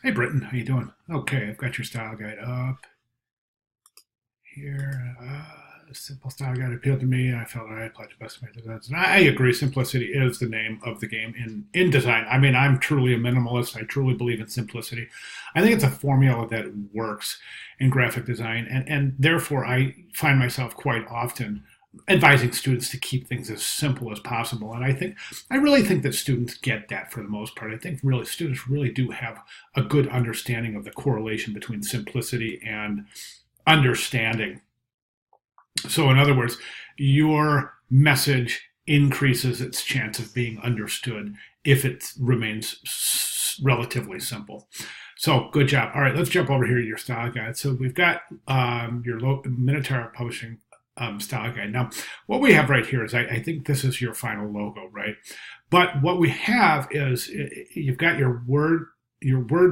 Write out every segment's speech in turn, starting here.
Hey, Britton, how you doing? Okay, I've got your style guide up here. Simple style guide appealed to me, and I felt I applied to best of my designs. And I agree, simplicity is the name of the game in design. I mean, I'm truly a minimalist. I truly believe in simplicity. I think it's a formula that works in graphic design, and therefore I find myself quite often advising students to keep things as simple as possible. And I really think that students get that for the most part. I think really students really do have a good understanding of the correlation between simplicity and understanding. So, in other words, your message increases its chance of being understood if it remains relatively simple. So, good job. All right, let's jump over here to your style guide. So, we've got your Minotaur Publishing style guide. Now, what we have right here is I think this is your final logo, right? But what we have is you've got your word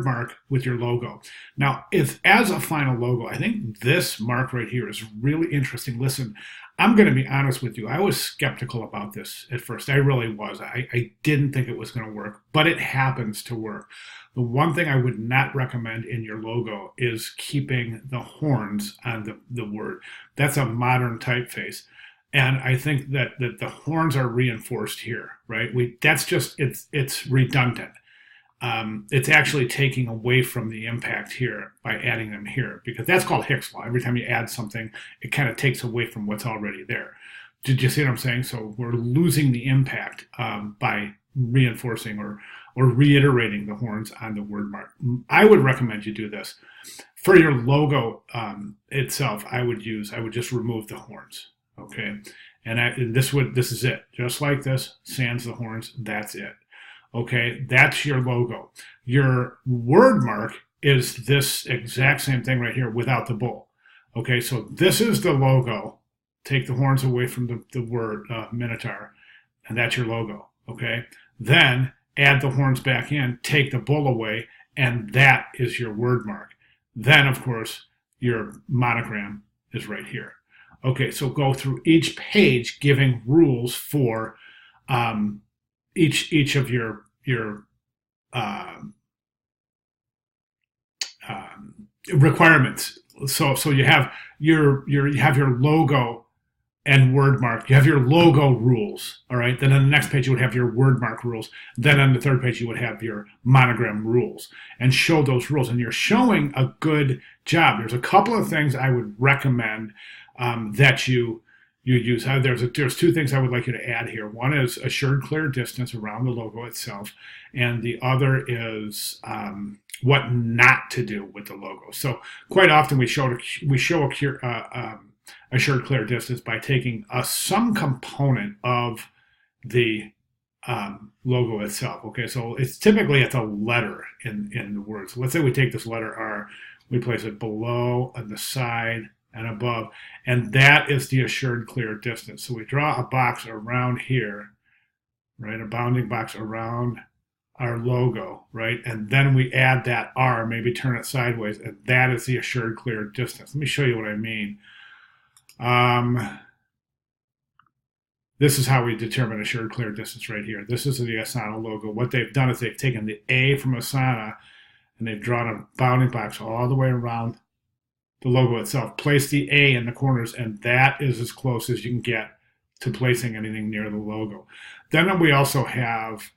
mark with your logo. Now, if as a final logo, I think this mark right here is really interesting. Listen, I'm going to be honest with you. I was skeptical about this at first. I really was. I didn't think it was going to work, but it happens to work. The one thing I would not recommend in your logo is keeping the horns on the word. That's a modern typeface. And I think that the horns are reinforced here, right? That's just it's redundant. It's actually taking away from the impact here by adding them here, because that's called Hicks law. Every time you add something, it kind of takes away from what's already there. Did you see what I'm saying? So we're losing the impact by reinforcing or reiterating the horns on the word mark. I would recommend you do this. For your logo itself, I would just remove the horns. Okay, and this is it. Just like this, sans the horns. That's it. Okay, that's your logo. Your word mark is this exact same thing right here without the bull. Okay, so this is the logo. Take the horns away from the word Minotaur, and that's your logo. Okay, then add the horns back in, take the bull away, and that is your word mark. Then, of course, your monogram is right here. Okay, so go through each page giving rules for each of your um, requirements. So you have you have your logo and word mark. You have your logo rules. All right. Then on the next page you would have your word mark rules. Then on the third page you would have your monogram rules, and show those rules. And you're showing a good job. There's a couple of things I would recommend that you use. There's two things I would like you to add here. One is assured clear distance around the logo itself, and the other is what not to do with the logo. So quite often we show assured clear distance by taking some component of the logo itself. Okay, so it's typically it's a letter in the word. So let's say we take this letter R, we place it below, on the side, and above, and that is the assured clear distance. So we draw a box around here, right, a bounding box around our logo, right, and then we add that R, maybe turn it sideways, and that is the assured clear distance. Let me show you what I mean. This is how we determine assured clear distance right here. This is the Asana logo. What they've done is they've taken the A from Asana and they've drawn a bounding box all the way around the logo itself. Place the A in the corners, and that is as close as you can get to placing anything near the logo. Then we also have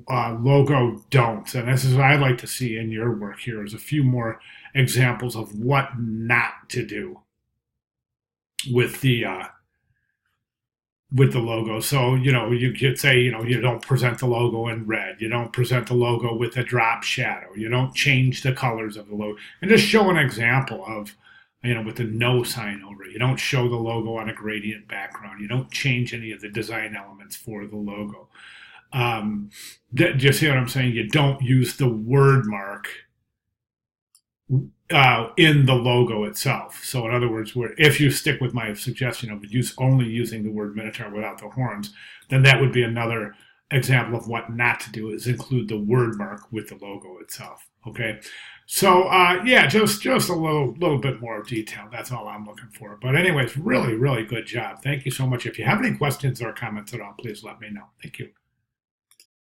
logo don'ts, and this is what I like to see in your work here is a few more examples of what not to do with the logo. So, you could say, you don't present the logo in red. You don't present the logo with a drop shadow. You don't change the colors of the logo. And just show an example of, with the no sign over it. You don't show the logo on a gradient background. You don't change any of the design elements for the logo. Do you see what I'm saying? You don't use the word mark in the logo itself. So in other words, if you stick with my suggestion of only using the word Minotaur without the horns, then that would be another example of what not to do, is include the word mark with the logo itself. Okay, so just a little bit more detail. That's all I'm looking for. But anyways, really, really good job. Thank you so much. If you have any questions or comments at all, please let me know. Thank you.